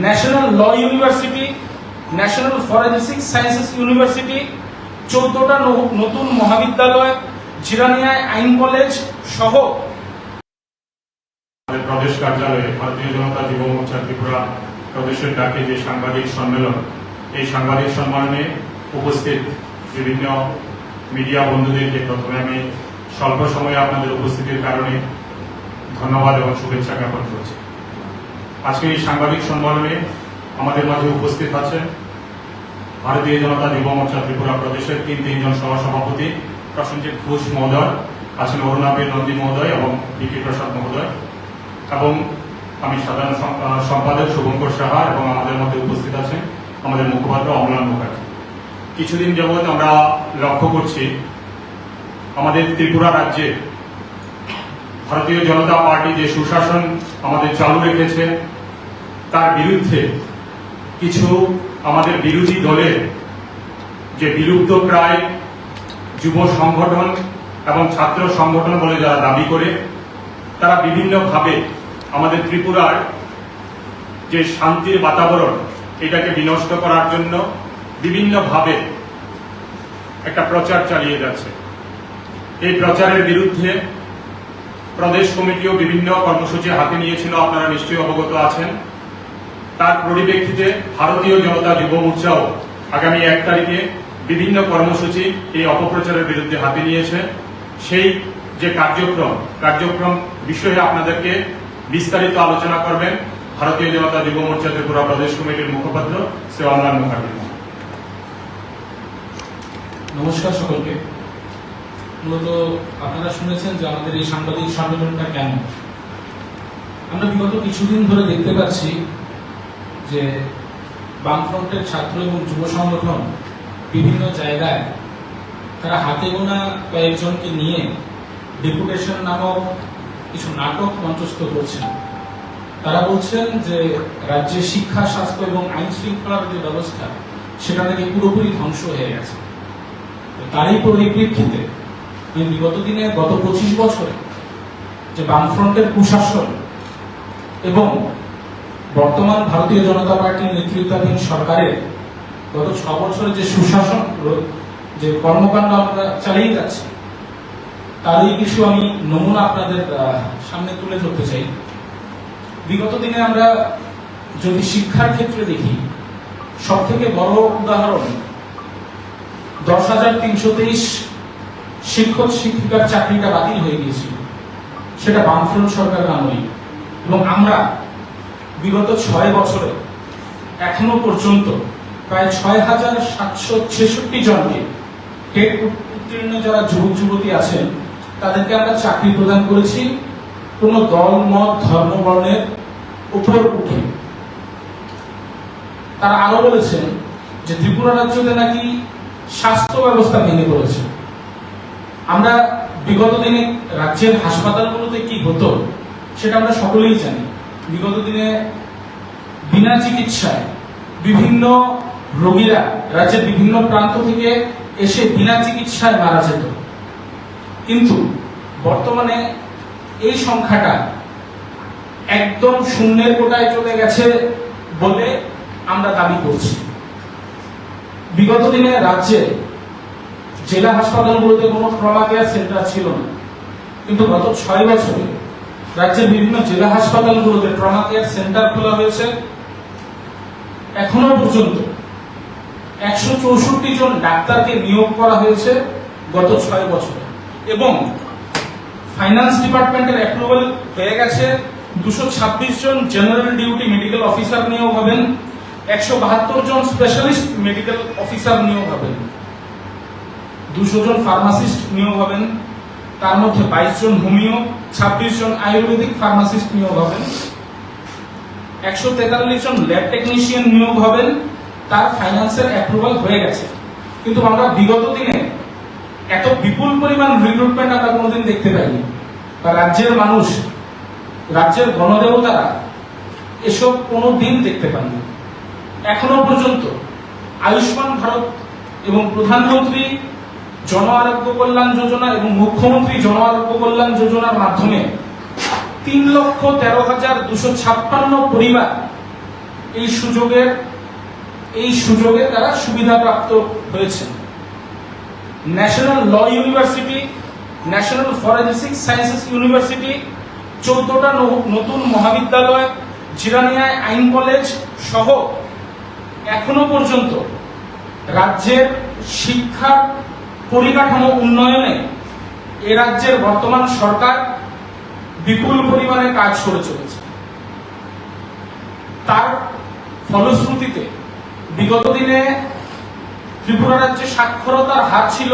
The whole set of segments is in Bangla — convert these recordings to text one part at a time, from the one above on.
National law university, national forensic sciences university, 14টা নতুন মহাবিদ্যালয়, জিরানিয়ায় আইন কলেজ সহ প্রদেশ কার্যালয়ে ভারতীয় জনতা যুব মোর্চা ত্রিপুরা প্রদেশের ডাকে যে সাংবাদিক সম্মেলন, এই সাংবাদিক সম্মেলনে উপস্থিত বিভিন্ন মিডিয়া বন্ধুদেরকে প্রথমে আমি স্বল্প সময়ে আপনাদের উপস্থিতির কারণে ধন্যবাদ এবং শুভেচ্ছা জ্ঞাপন করছি। আজকে এই সাংবাদিক সম্মেলনে আমাদের মাঝে উপস্থিত আছেন ভারতীয় জনতা যুব মোর্চা ত্রিপুরা প্রদেশের তিনজন সহসভাপতি প্রসেনজিৎ ঘোষ মহোদয়, আছেন অরুণাবীর নন্দী মহোদয় এবং বিকি প্রসাদ মহোদয়, এবং আমি সাধারণ সম্পাদক শুভঙ্কর সাহা, এবং আমাদের মধ্যে উপস্থিত আছেন আমাদের মুখপাত্র অমলান মুখার্জি। কিছুদিন যাবৎ আমরা লক্ষ্য করছি আমাদের ত্রিপুরা রাজ্যে ভারতীয় জনতা পার্টি যে সুশাসন আমাদের চালু রেখেছে তার বিরুদ্ধে কিছু আমাদের বিরোধী দলের যে বিলুপ্ত প্রায় যুব সংগঠন এবং ছাত্র সংগঠন বলে যারা দাবি করে, তারা বিভিন্নভাবে আমাদের ত্রিপুরার যে শান্তির বাতাবরণ এটাকে বিনষ্ট করার জন্য বিভিন্নভাবে একটা প্রচার চালিয়ে যাচ্ছে। এই প্রচারের বিরুদ্ধে প্রদেশ কমিটিও বিভিন্ন কর্মসূচি হাতে নিয়েছিল, আপনারা নিশ্চয়ই অবগত আছেন। তার পরিপ্রেক্ষিতে ভারতীয় জনতা যুব মোর্চাও আগামী 1 তারিখে বিভিন্ন কর্মসূচি এই অপপ্রচারের বিরুদ্ধে হাতে নিয়েছে। সেই যে কার্যক্রম বিষয়ে আপনাদেরকে বিস্তারিত আলোচনা করবেন ভারতীয় জনতা যুব মোর্চা ত্রিপুরা প্রদেশ কমিটির মুখপাত্র শ্রী অমলান মুখার্জি। নমস্কার সকলকে। মূলত আপনারা শুনেছেন যে আমাদের এই সাংবাদিক সম্মেলনটা কেন। আমরা বিগত কিছুদিন ধরে দেখতে পাচ্ছি যে বামফ্রন্টের ছাত্র এবং যুব সংগঠন বিভিন্ন জায়গায় তারা হাতে গোনা কয়েকজনকে নিয়ে ডেপুটেশন নামক কিছু নাটক মঞ্চস্থ করছেন। তারা বলছেন যে রাজ্যের শিক্ষা, স্বাস্থ্য এবং আইন শৃঙ্খলার যে ব্যবস্থা সেটা নাকি পুরোপুরি ধ্বংস হয়ে গেছে। তারই পরিপ্রেক্ষিতে বিগত দিনে গত 25 বছরে যে বামফ্রন্টের কুশাসন এবং বর্তমান ভারতীয় জনতা পার্টির নেতৃত্বাধীন সরকারের গত 6 বছরের যে সুশাসন, যে কর্মকাণ্ড আমরা চালিয়ে যাচ্ছি, তারই কিছু আমি নমুনা আপনাদের সামনে তুলে ধরতে চাই। বিগত দিনে আমরা যদি শিক্ষার ক্ষেত্রে দেখি, সব থেকে বড় উদাহরণ 10,323 শিক্ষক শিক্ষিকার চাকরিটা বাতিল হয়ে গিয়েছিল, সেটা বামফ্রন্ট সরকারের আমলেই। এবং আমরা বিগত 6 বছরে এখনো পর্যন্ত প্রায় 6,766 জনকে টেট উত্তীর্ণ যারা যুবক যুবতী আছেন তাদেরকে আমরা চাকরি প্রদান করেছি কোন দল, মত, ধর্ম, বর্ণের উপর উঠে। তারা আরো বলেছেন যে ত্রিপুরা রাজ্যতে নাকি স্বাস্থ্য ব্যবস্থা ভেঙে পড়েছে। আমরা বিগত দিনে রাজ্যের হাসপাতালগুলোতে কি হতো সেটা আমরা সকলেই জানি। বিগত দিনে বিনা চিকিৎসায় বিভিন্ন রোগীরা রাজ্যের বিভিন্ন প্রান্ত থেকে এসে বিনা চিকিৎসায় মারা যেত, কিন্তু বর্তমানে এই সংখ্যাটা একদম শূন্যের কোটায় চলে গেছে বলে আমরা দাবি করছি। বিগত দিনে রাজ্যে জেলা হাসপাতালগুলোতে কোনো ট্রমা কেয়ার সেন্টার ছিল না, কিন্তু গত 6 বছরে রাজ্যের বিভিন্ন জেলা হাসপাতালগুলোতে ট্রমা কেয়ার সেন্টার খোলা হয়েছে। এখনো পর্যন্ত 164 জন ডাক্তারকে নিয়োগ করা হয়েছে গত 6 বছরে, এবং ফাইন্যান্স ডিপার্টমেন্টের অ্যাপ্রুভাল হয়ে গেছে। 226 জন জেনারেল ডিউটি মেডিকেল অফিসার নিয়োগ হবেন, 172 জন স্পেশালিস্ট মেডিকেল অফিসার নিয়োগ হবেন, 200 জন ফার্মাসিস্ট নিয়োগ হবেন, তার মধ্যে 22 জন হোমিও, 26 জন আয়ুর্বেদিক ফার্মাসিস্ট নিয়োগ হবেন, 143 জন ল্যাব টেকনিশিয়ান নিয়োগ হবেন। তার ফাইন্যান্সের অ্যাপ্রুভাল হয়ে গেছে। কিন্তু আমরা বিগত দিনে এত বিপুল পরিমাণ রিক্রুটমেন্ট আমরা কোনোদিন দেখতে পাইনি, বা রাজ্যের মানুষ, রাজ্যের গণদেবতারা এসব কোনোদিন দেখতে পাননি। এখনো পর্যন্ত আয়ুষ্মান ভারত এবং প্রধানমন্ত্রী জন আরোগ্য কল্যাণ যোজনা এবং মুখ্যমন্ত্রী জন আরোগ্য কল্যাণ যোজনার মাধ্যমে 3,13,256 পরিবার এই সুযোগে তারা সুবিধাপ্রাপ্ত হয়েছে। National law university, national forensic sciences university, 14টা নতুন মহাবিদ্যালয়, জিরানিয়ায় আইন কলেজ সহ এখনো পর্যন্ত রাজ্যের শিক্ষা পরিকাঠামো উন্নয়নে এ রাজ্যের বর্তমান সরকার বিপুল পরিমাণে কাজ করে চলেছে। তার ফলশ্রুতিতে বিগত দিনে ত্রিপুরা রাজ্যে সাক্ষরতার হার ছিল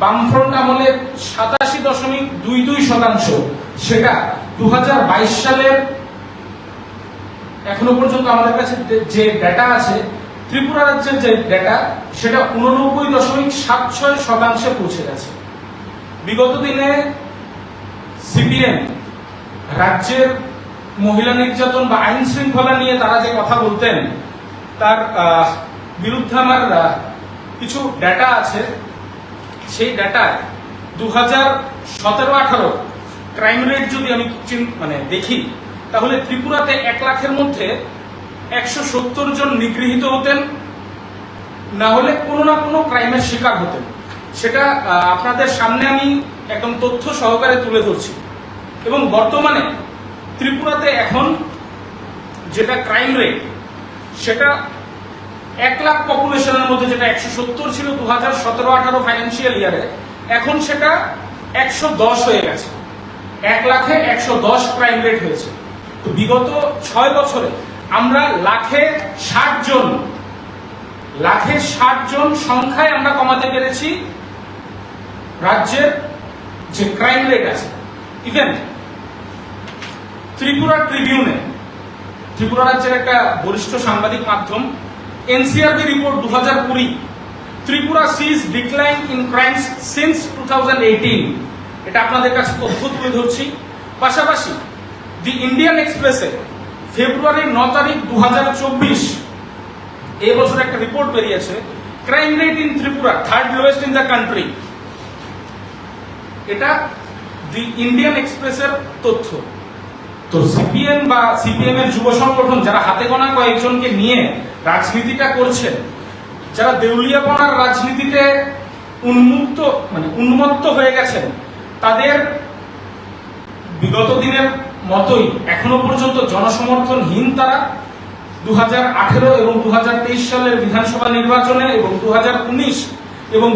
বামফ্রন্ট আমলে 87.22%। সেটা 2022 সালের এখনো পর্যন্ত আমাদের কাছে যে ডেটা আছে, ত্রিপুরা রাজ্যের যে ডেটা, সেটা 89.76% পৌঁছে গেছে। বিগত দিনে সিপিএম রাজ্যের মহিলা নির্যাতন বা আইন শৃঙ্খলা নিয়ে তারা যে কথা বলতেন, তার বিরুদ্ধে আমার কিছু ডেটা আছে। সেই ডেটায় 2017-18 ক্রাইম রেট যদি আমি দেখি, তাহলে ত্রিপুরাতে 1 লাখের মধ্যে 170 জন নিগৃহীত হতেন, না হলে কোনো না কোনো ক্রাইমের শিকার হতেন। সেটা আপনাদের সামনে আমি একদম তথ্য সহকারে তুলে ধরছি। এবং বর্তমানে ত্রিপুরাতে এখন যেটা ক্রাইম রেট, সেটা 1 লাখ পপুলেশনের মধ্যে যেটা 170 ছিল 2017-18 ফাইন্যান্সিয়াল ইয়ারে, এখন সেটা 110 হয়ে গেছে। 1 লাখে 110 ক্রাইম রেট হয়েছে। তো বিগত 6 বছরে আমরা লাখে 60 জন সংখ্যায় আমরা কমাতে পেরেছি রাজ্যের যে ক্রাইম রেট আছে। ইভেন ত্রিপুরা ট্রিবিউনে, ত্রিপুরা রাজ্যের একটা বরিষ্ঠ সাংবাদিক মাধ্যম, NCRB report 2020, Tripura sees decline in crimes since 2018, এটা আপনাদের কাছে তথ্য তুলে ধরছি। পাশাপাশি দি ইন্ডিয়ান এক্সপ্রেসে ফেব্রুয়ারি 9 তারিখ 2024 এই বছর একটা রিপোর্ট বেরিয়েছে, crime rate in Tripura third lowest in the country. এটা দি ইন্ডিয়ান এক্সপ্রেসের তথ্য। তো সিপিএম বা সিপিএম এর যুব সংগঠন যারা হাতে গোনা কয়েকজনকে নিয়ে রাজনীতিটা করছেন, যারা দেউলিয়াপনার রাজনীতিতে উন্মত্ত হয়ে গেছেন, তাদের বিগত দিনের মতোই এখনো পর্যন্ত জনসমর্থনহীন। তারা 2018 এবং 2023 সালের বিধানসভা নির্বাচনে এবং 2019 এবং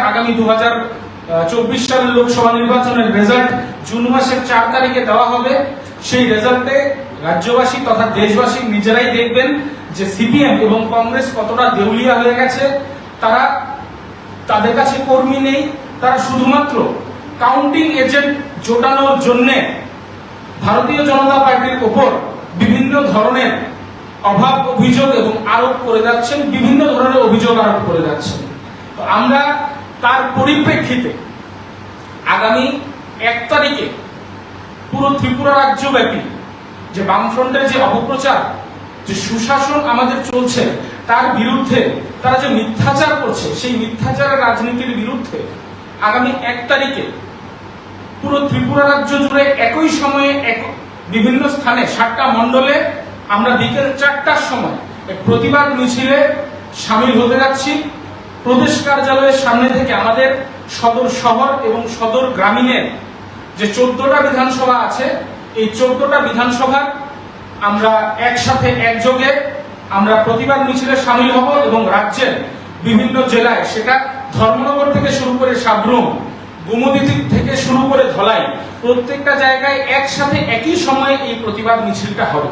আগামী 2024 সালের লোকসভা নির্বাচনের রেজাল্ট জুন মাসের 4 তারিখে দেওয়া হবে। সেই রেজাল্টে রাজ্যবাসী তথা দেশবাসী নিজেরাই দেখবেন যে সিপিএম এবং কংগ্রেস কতটা দেউলিয়া হয়ে গেছে। তাদের কাছে কর্মী নেই, তারা শুধুমাত্র কাউন্টিং এজেন্ট জোটানোর জন্য ভারতীয় জনতা পার্টির উপর বিভিন্ন ধরনের অভাব অভিযোগ এবং আরোপ করে যাচ্ছেন, বিভিন্ন ধরনের অভিযোগ আরোপ করে যাচ্ছেন। তো আমরা তার পরিপ্রেক্ষিতে আগামী 1 তারিখে পুরো ত্রিপুরা রাজ্যব্যাপী যে বামফ্রন্টের যে অপপ্রচার, যে সুশাসন আমাদের চলছে, তার বিরুদ্ধে তারা যে মিথ্যাচার করছে, সেই মিথ্যাচারের রাজনীতির বিরুদ্ধে আগামী 1 তারিখে পুরো ত্রিপুরা রাজ্য জুড়ে একই সময়ে বিভিন্ন স্থানে 7টা মণ্ডলে আমরা বিকেল 4টার সময় প্রতিবাদ মিছিলে সামিল হতে যাচ্ছি। প্রদেশ কার্যালয়ের সামনে থেকে আমাদের সদর শহর এবং সদর গ্রামীণের যে 14টা বিধানসভা আছে, এই 14টা বিধানসভার আমরা একসাথে একযোগে আমরা প্রতিবাদ মিছিলে সামিল হব এবং রাজ্যের বিভিন্ন জেলায়, সেটা ধর্মনগর থেকে শুরু করে সাব্রুম, গোমতী থেকে শুরু করে ধলাই, প্রত্যেকটা জায়গায় একসাথে একই সময়ে এই প্রতিবাদ মিছিলটা হবে।